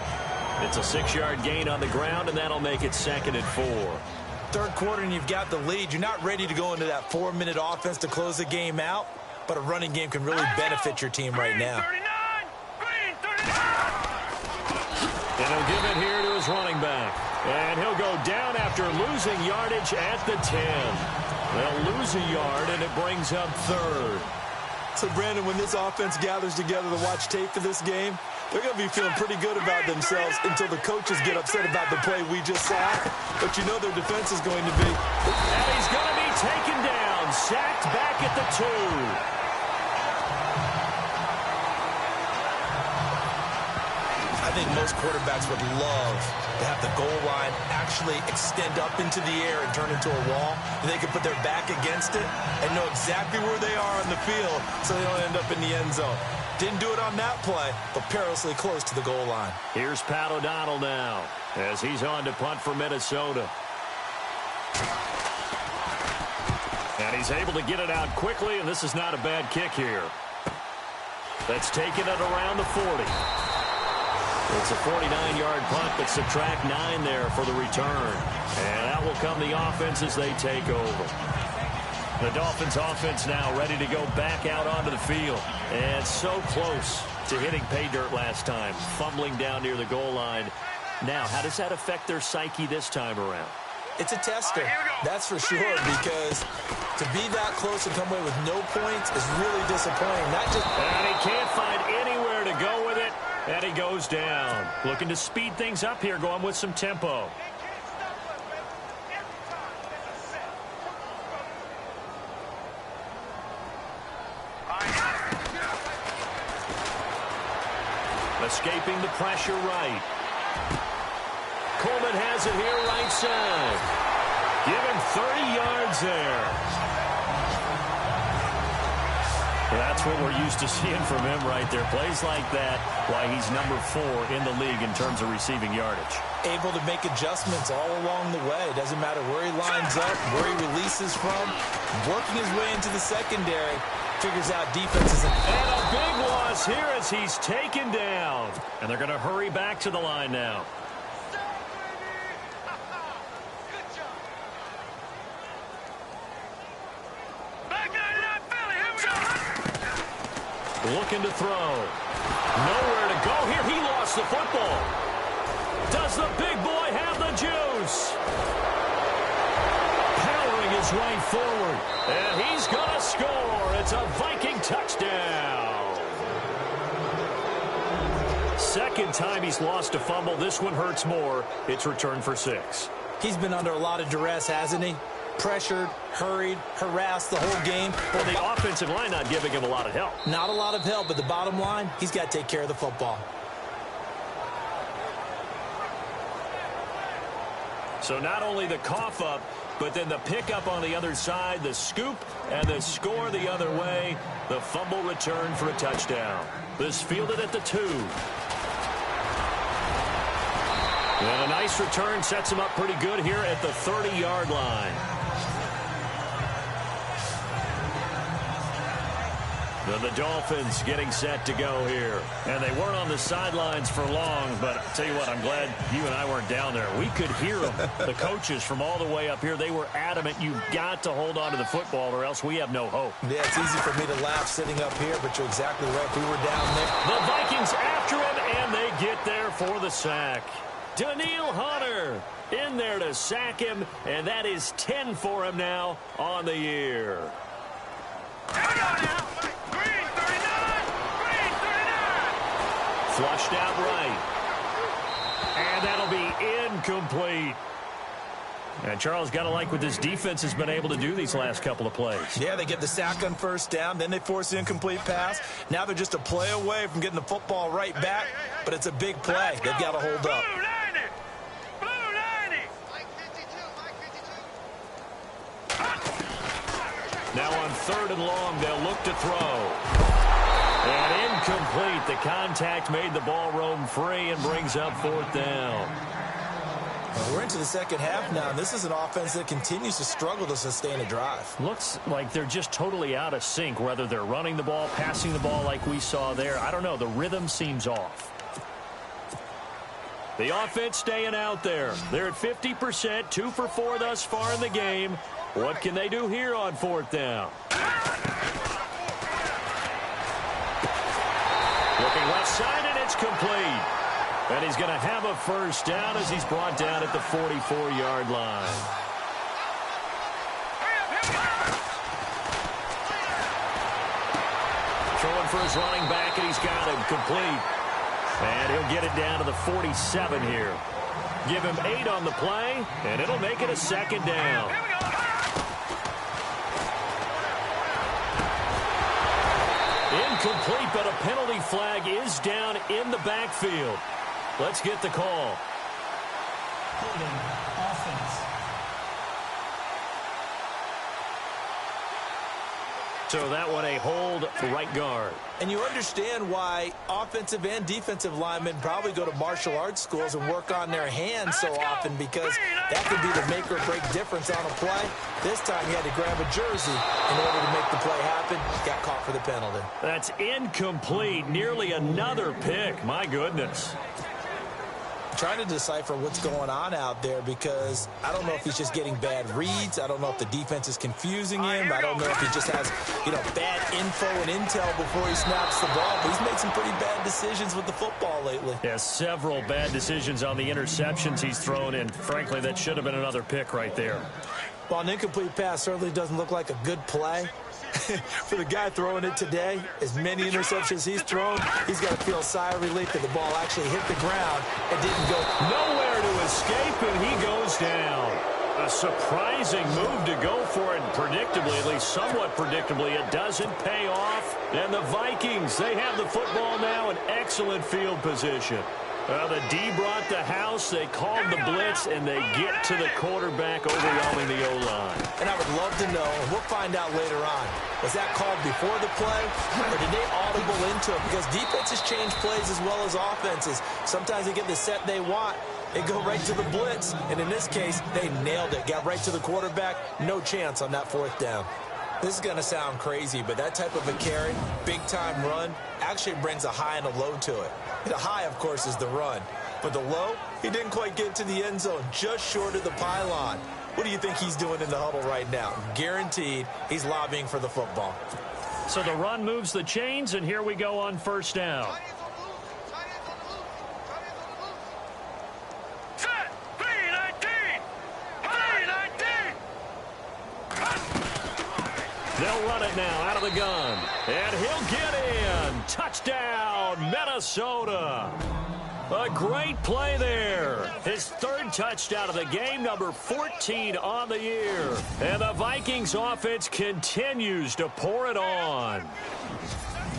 It's a 6-yard gain on the ground, and that'll make it 2nd and 4. 3rd quarter, and you've got the lead. You're not ready to go into that 4-minute offense to close the game out, but a running game can really benefit your team right now. And he'll give it here to his running back. And he'll go down after losing yardage at the 10. They'll lose a yard, and it brings up 3rd. So, Brandon, when this offense gathers together to watch tape for this game, they're going to be feeling pretty good about themselves until the coaches get upset about the play we just saw. But you know their defense is going to be. And he's going to be taken down, sacked back at the 2. I think most quarterbacks would love to have the goal line actually extend up into the air and turn into a wall, and they can put their back against it and know exactly where they are on the field so they don't end up in the end zone. Didn't do it on that play, but perilously close to the goal line. Here's Pat O'Donnell now as he's on to punt for Minnesota. And he's able to get it out quickly, and this is not a bad kick here. That's taking it around the 40. It's a 49-yard punt, but subtract 9 there for the return. And out will come the offense as they take over. The Dolphins offense now ready to go back out onto the field. And so close to hitting pay dirt last time, fumbling down near the goal line. Now, how does that affect their psyche this time around? It's a tester, that's for sure, because to be that close and come away with no points is really disappointing. And he can't find anywhere to go with it, and he goes down. Looking to speed things up here, going with some tempo. Escaping the pressure right. Coleman has it here right side. Give him 30 yards there. That's what we're used to seeing from him right there. Plays like that, why he's number 4 in the league in terms of receiving yardage. Able to make adjustments all along the way. Doesn't matter where he lines up, where he releases from. Working his way into the secondary. Figures out defenses. And a big loss here as he's taken down. And they're going to hurry back to the line now. Looking to throw. Nowhere to go here. He lost the football. Does the big boy have the juice? Powering his way forward. And he's going to score. It's a Viking touchdown. Second time he's lost a fumble. This one hurts more. It's returned for 6. He's been under a lot of duress, hasn't he? Pressured, hurried, harassed the whole game. Well, the offensive line not giving him a lot of help. Not a lot of help, but the bottom line, he's got to take care of the football. So not only the cough up, but then the pickup on the other side, the scoop, and the score the other way. The fumble return for a touchdown. This fielded at the 2. And a nice return sets him up pretty good here at the 30-yard line. The Dolphins getting set to go here. And they weren't on the sidelines for long, but I'll tell you what, I'm glad you and I weren't down there. We could hear them. The coaches from all the way up here, they were adamant, you've got to hold on to the football or else we have no hope. Yeah, it's easy for me to laugh sitting up here, but you're exactly right. We were down there. The Vikings after him, and they get there for the sack. Daniil Hunter in there to sack him, and that is 10 for him now on the year. Flushed out right. And that'll be incomplete. And Charles, got to like what this defense has been able to do these last couple of plays. Yeah, they get the sack on first down, then they force the incomplete pass. Now they're just a play away from getting the football right back, but it's a big play. They've got to hold up. Now on 3rd and long, they'll look to throw. And incomplete. The contact made the ball roam free and brings up 4th down. Well, we're into the second half now, and this is an offense that continues to struggle to sustain a drive. Looks like they're just totally out of sync, whether they're running the ball, passing the ball like we saw there. I don't know. The rhythm seems off. The offense staying out there. They're at 50%, 2 for 4 thus far in the game. What can they do here on 4th down? Looking left side, and it's complete. And he's going to have a first down as he's brought down at the 44-yard line. Throwing for his running back, and he's got him complete. And he'll get it down to the 47 here. Give him 8 on the play, and it'll make it a 2nd down. Incomplete, but a penalty flag is down in the backfield. Let's get the call. Holding offense. So that one a hold for right guard. And you understand why offensive and defensive linemen probably go to martial arts schools and work on their hands so often, because that could be the make or break difference on a play. This time he had to grab a jersey in order to make the play happen. Got caught for the penalty. That's incomplete. Nearly another pick. My goodness. Trying to decipher what's going on out there, because I don't know if he's just getting bad reads. I don't know if the defense is confusing him. I don't know if he just has, bad info and intel before he snaps the ball. But he's made some pretty bad decisions with the football lately. Yeah, several bad decisions on the interceptions he's thrown in. Frankly, that should have been another pick right there. Well, an incomplete pass certainly doesn't look like a good play. For the guy throwing it today, as many interceptions he's thrown, he's got to feel a sigh of relief that the ball actually hit the ground and didn't go nowhere to escape, and he goes down. A surprising move to go for it, predictably, at least somewhat predictably. It doesn't pay off, and the Vikings, they have the football now in excellent field position. The D brought the house, they called the blitz, and they get to the quarterback, overwhelming the O-line. And I would love to know, and we'll find out later on, was that called before the play, or did they audible into it? Because defenses change plays as well as offenses. Sometimes they get the set they want, they go right to the blitz, and in this case, they nailed it. Got right to the quarterback, no chance on that fourth down. This is going to sound crazy, but that type of a carry, big-time run, actually brings a high and a low to it. The high, of course, is the run. But the low, he didn't quite get to the end zone, just short of the pylon. What do you think he's doing in the huddle right now? Guaranteed he's lobbying for the football. So the run moves the chains, and here we go on first down. They'll run it now out of the gun. And he'll get in. Touchdown, Minnesota. A great play there. His third touchdown of the game, number 14 on the year. And the Vikings offense continues to pour it on.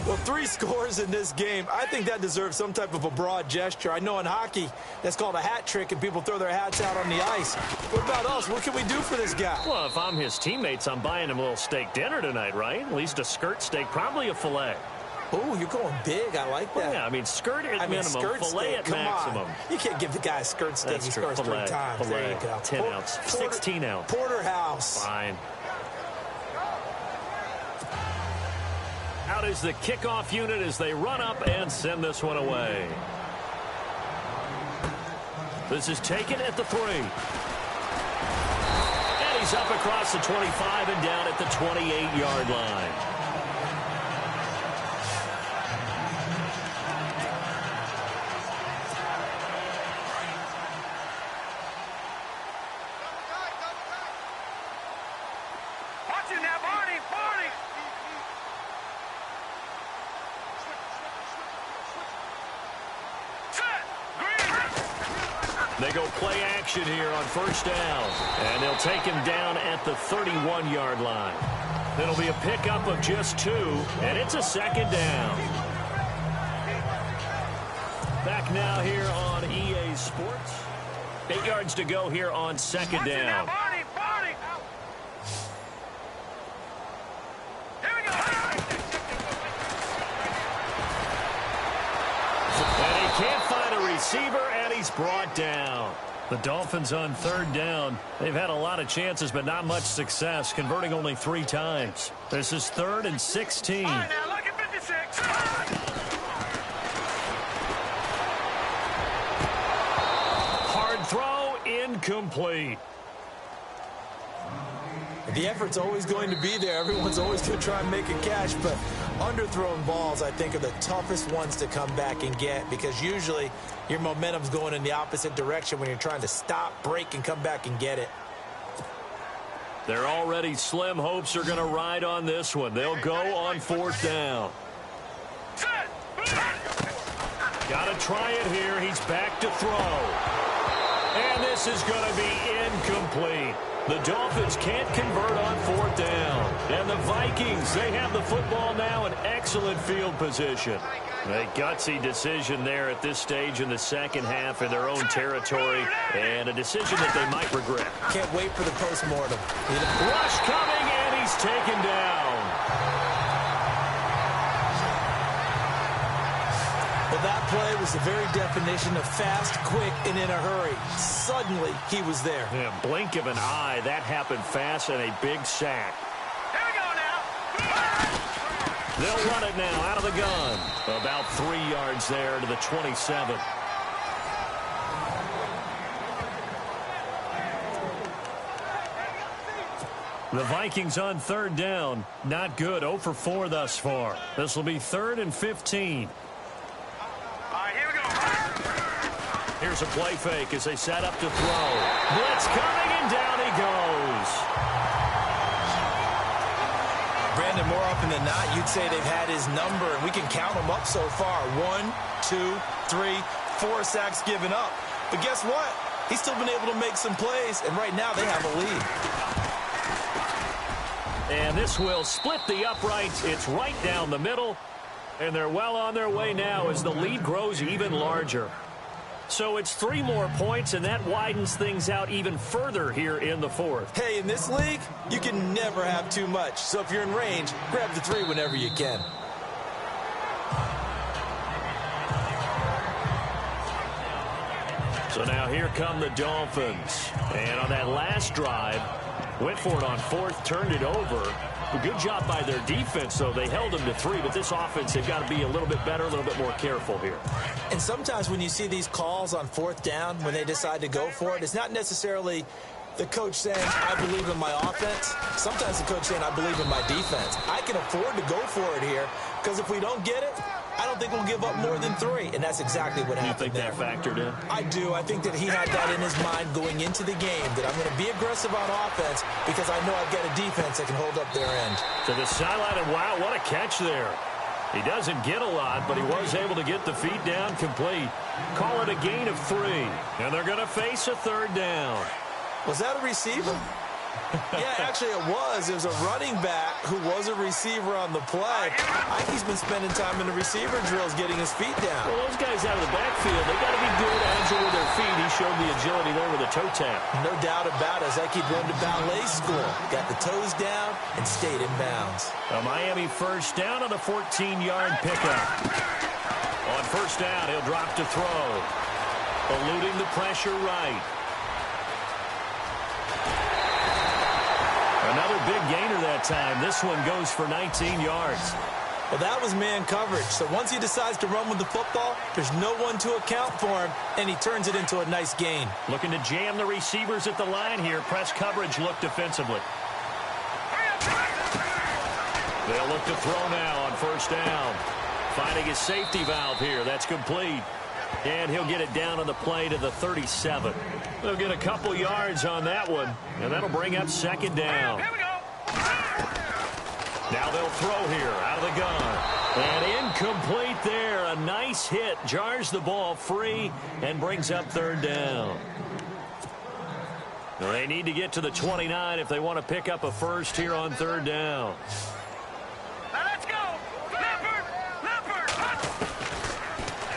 Well, 3 scores in this game. I think that deserves some type of a broad gesture. I know in hockey, that's called a hat trick, and people throw their hats out on the ice. What about us? What can we do for this guy? Well, if I'm his teammates, I'm buying him a little steak dinner tonight, right? At least a skirt steak, probably a filet. Oh, you're going big. I like that. Well, yeah, I mean, skirt at minimum, skirt filet steak, at maximum. On. You can't give the guy a skirt steak. That's He true. scores Filet, 3 times. filet, There you go. 10 ounce, 16 ounce. Porterhouse. Fine. Out is the kickoff unit as they run up and send this one away. This is taken at the 3. And he's up across the 25 and down at the 28-yard line. They go play action here on first down. And they'll take him down at the 31-yard line. It'll be a pickup of just 2, and it's a second down. Back now here on EA Sports. 8 yards to go here on second down. And he can't find a receiver, and he's brought down. The Dolphins on third down. They've had a lot of chances, but not much success, converting only 3 times. This is 3rd and 16. All right, now look at 56. Hard throw, incomplete. The effort's always going to be there. Everyone's always going to try and make a catch, but underthrown balls, I think, are the toughest ones to come back and get, because usually your momentum's going in the opposite direction when you're trying to stop, break, and come back and get it. Their already slim hopes are going to ride on this one. They'll go on 4th down. Got to try it here. He's back to throw. And this is going to be incomplete. The Dolphins can't convert on 4th down. And the Vikings, they have the football now in excellent field position. A gutsy decision there at this stage in the second half in their own territory, and a decision that they might regret. Can't wait for the postmortem. Rush coming, and he's taken down. that play was the very definition of fast, quick, and in a hurry. Suddenly, he was there. Yeah, blink of an eye. That happened fast and a big sack. Here we go now. They'll run it now out of the gun. About 3 yards there to the 27. The Vikings on third down. Not good. 0 for 4 thus far. This will be 3rd and 15. All right, here we go. Here's a play fake as they set up to throw. Blitz coming, and down he goes. Brandon, more often than not, you'd say they've had his number, and we can count them up so far. 1, 2, 3, 4 sacks given up. But guess what? He's still been able to make some plays, and right now they have a lead. And this will split the uprights. It's right down the middle. And they're well on their way now as the lead grows even larger. So it's 3 more points, and that widens things out even further here in the 4th. Hey, in this league, you can never have too much. So if you're in range, grab the 3 whenever you can. So now here come the Dolphins. And on that last drive, went for it on 4th, turned it over. A good job by their defense, though. They held them to 3, but this offense, they've got to be a little bit better, a little bit more careful here. And sometimes when you see these calls on 4th down, when they decide to go for it, it's not necessarily the coach saying, I believe in my offense. Sometimes the coach saying, I believe in my defense. I can afford to go for it here, because if we don't get it, I don't think we'll give up more than 3, and that's exactly what happened there. You think that factored in? I do. I think that he had that in his mind going into the game, that I'm going to be aggressive on offense because I know I've got a defense that can hold up their end. To the sideline, and wow, what a catch there. He doesn't get a lot, but he was able to get the feet down complete. Call it a gain of 3, and they're going to face a 3rd down. Was that a receiver? Yeah, actually it was. It was a running back who was a receiver on the play. I think he's been spending time in the receiver drills getting his feet down. Well, those guys out of the backfield, they got to be good, agile with their feet. He showed the agility there with a toe tap. No doubt about it. It's like he'd run to ballet school. Got the toes down and stayed in bounds. A Miami 1st down on a 14-yard pickup. On 1st down, he'll drop to throw. Eluding the pressure right. Another big gainer that time. This one goes for 19 yards. Well, that was man coverage. So once he decides to run with the football, there's no one to account for him, and he turns it into a nice gain. Looking to jam the receivers at the line here. Press coverage look defensively. They'll look to throw now on 1st down. Finding his safety valve here. That's complete. And he'll get it down on the play to the 37. They'll get a couple yards on that one, and that'll bring up 2nd down. Here we go. Now they'll throw here out of the gun. And incomplete there. A nice hit. Jars the ball free and brings up 3rd down. They need to get to the 29 if they want to pick up a 1st here on 3rd down. Now let's go. Leopard.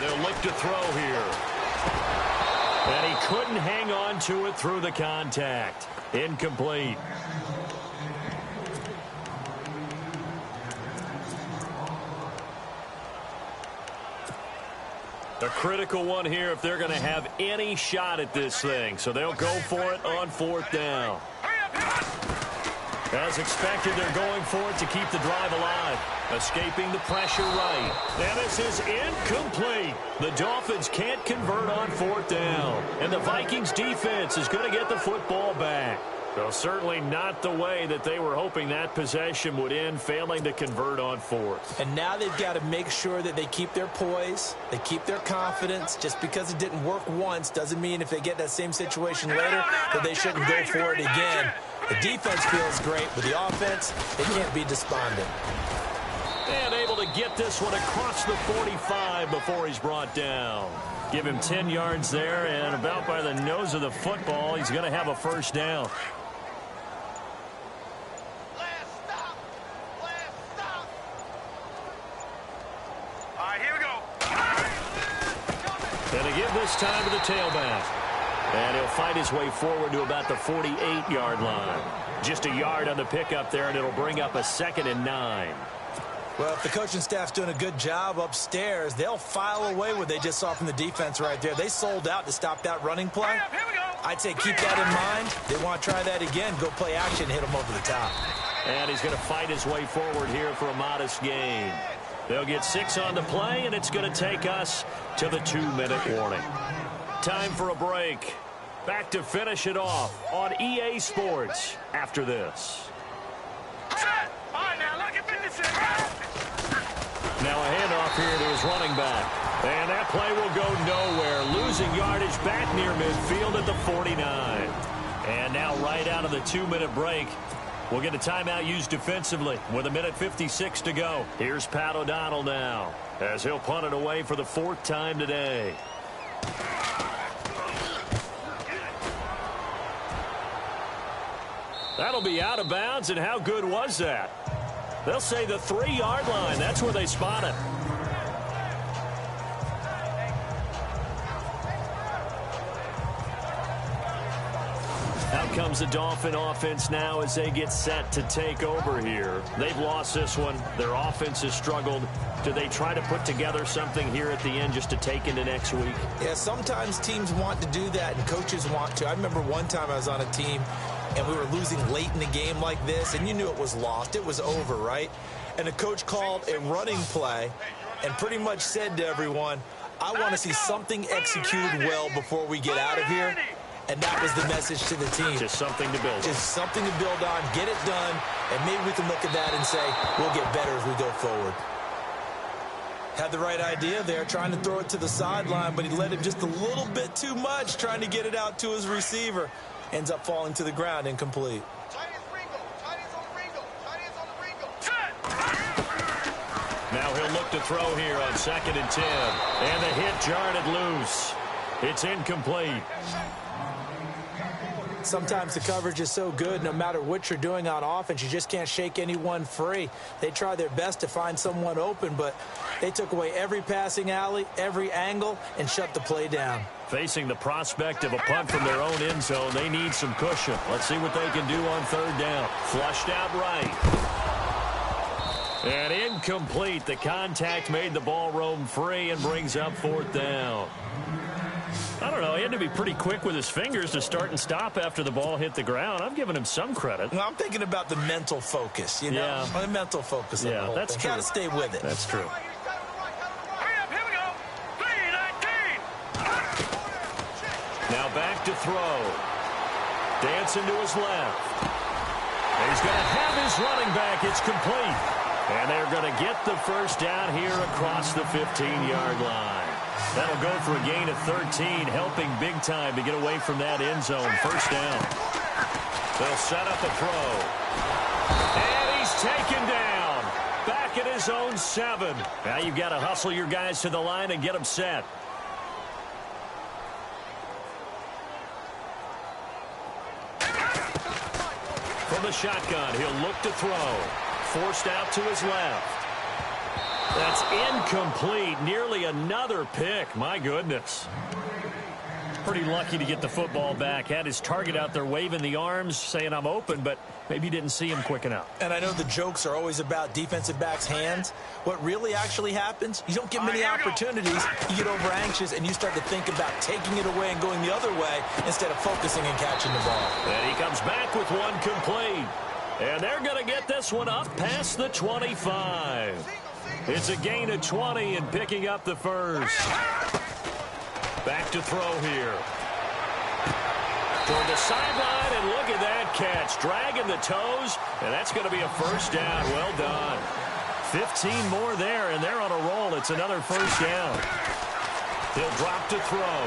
They'll look to throw here. And he couldn't hang on to it through the contact. Incomplete. A critical one here if they're going to have any shot at this thing. So they'll go for it on 4th down. As expected, they're going for it to keep the drive alive. Escaping the pressure right. And this is incomplete. The Dolphins can't convert on 4th down. And the Vikings defense is going to get the football back. So certainly not the way that they were hoping that possession would end, failing to convert on 4th. And now they've got to make sure that they keep their poise, they keep their confidence. Just because it didn't work once doesn't mean if they get that same situation later that they shouldn't go for it again. The defense feels great, but the offense, they can't be despondent. And able to get this one across the 45 before he's brought down. Give him 10 yards there, and about by the nose of the football, he's going to have a 1st down. All right, here we go. And to give this time to the tailback. And he'll fight his way forward to about the 48-yard line. Just a yard on the pickup there, and it'll bring up a 2nd and 9. Well, if the coaching staff's doing a good job upstairs, they'll file away what they just saw from the defense right there. They sold out to stop that running play. I'd say keep that in mind. They want to try that again. Go play action, hit them over the top. And he's going to fight his way forward here for a modest gain. They'll get 6 on the play, and it's going to take us to the 2-minute warning. Time for a break. Back to finish it off on EA Sports after this. Now a handoff here to his running back. And that play will go nowhere. Losing yardage back near midfield at the 49. And now right out of the 2-minute break, we'll get a timeout used defensively with 1:56 to go. Here's Pat O'Donnell now as he'll punt it away for the 4th time today. That'll be out of bounds, and how good was that? They'll say the 3-yard line. That's where they spot it. Out comes the Dolphin offense now as they get set to take over here. They've lost this one. Their offense has struggled. Do they try to put together something here at the end just to take into next week? Yeah, sometimes teams want to do that and coaches want to. I remember one time I was on a team and we were losing late in the game like this, and you knew it was lost. It was over, right? And the coach called a running play and pretty much said to everyone, I want to see something executed well before we get out of here. And that was the message to the team. Just something to build on. Just something to build on, get it done, and maybe we can look at that and say, we'll get better as we go forward. Had the right idea there, trying to throw it to the sideline, but he let him just a little bit too much, trying to get it out to his receiver. Ends up falling to the ground, incomplete. Now he'll look to throw here on 2nd and 10. And the hit jarred it loose. It's incomplete. Sometimes the coverage is so good, no matter what you're doing on offense, you just can't shake anyone free. They try their best to find someone open, but they took away every passing alley, every angle, and shut the play down. Facing the prospect of a punt from their own end zone, they need some cushion. Let's see what they can do on 3rd down. Flushed out right. And incomplete. The contact made the ball roam free and brings up 4th down. I don't know. He had to be pretty quick with his fingers to start and stop after the ball hit the ground. I'm giving him some credit. Well, I'm thinking about the mental focus, you know? Yeah. The mental focus of the whole that's thing. true. Got to stay with it. That's true. Now back to throw. Dancing to his left. And he's going to have his running back. It's complete. And they're going to get the first down here across the 15-yard line. That'll go for a gain of 13, helping big time to get away from that end zone. First down. They'll set up a throw. And he's taken down. Back at his own 7. Now you've got to hustle your guys to the line and get them set. From the shotgun, he'll look to throw. Forced out to his left. That's incomplete. Nearly another pick. My goodness. Pretty lucky to get the football back. Had his target out there waving the arms, saying I'm open, but maybe didn't see him quick enough. And I know the jokes are always about defensive backs' hands. What really actually happens, you don't get many opportunities. You get over anxious, and you start to think about taking it away and going the other way instead of focusing and catching the ball. And he comes back with one complete. And they're going to get this one up past the 25. It's a gain of 20 and picking up the first. Back to throw here. Toward the sideline, and look at that catch. Dragging the toes, and that's going to be a first down. Well done. 15 more there, and they're on a roll. It's another first down. He'll drop to throw.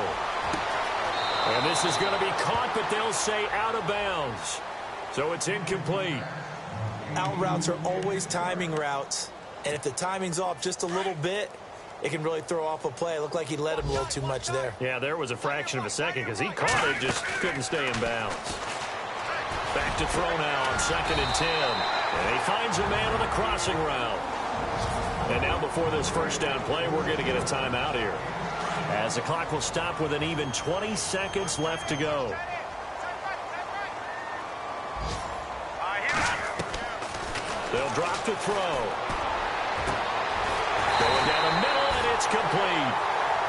And this is going to be caught, but they'll say out of bounds. So it's incomplete. Out routes are always timing routes. And if the timing's off just a little bit, it can really throw off a play. It looked like he led him a little too much there. Yeah, there was a fraction of a second because he caught it, just couldn't stay in bounds. Back to throw now on 2nd and 10. And he finds a man on the crossing route. And now before this first down play, we're going to get a timeout here, as the clock will stop with an even 20 seconds left to go. They'll drop to throw. Going down the middle, and it's complete.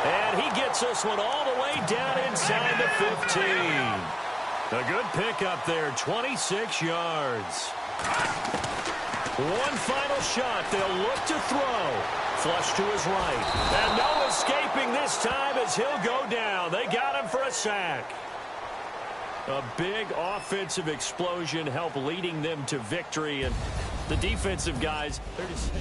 And he gets this one all the way down inside the 15. A good pickup there, 26 yards. One final shot. They'll look to throw. Flush to his right. And no escaping this time as he'll go down. They got him for a sack. A big offensive explosion helped leading them to victory. And the defensive guys, they're just...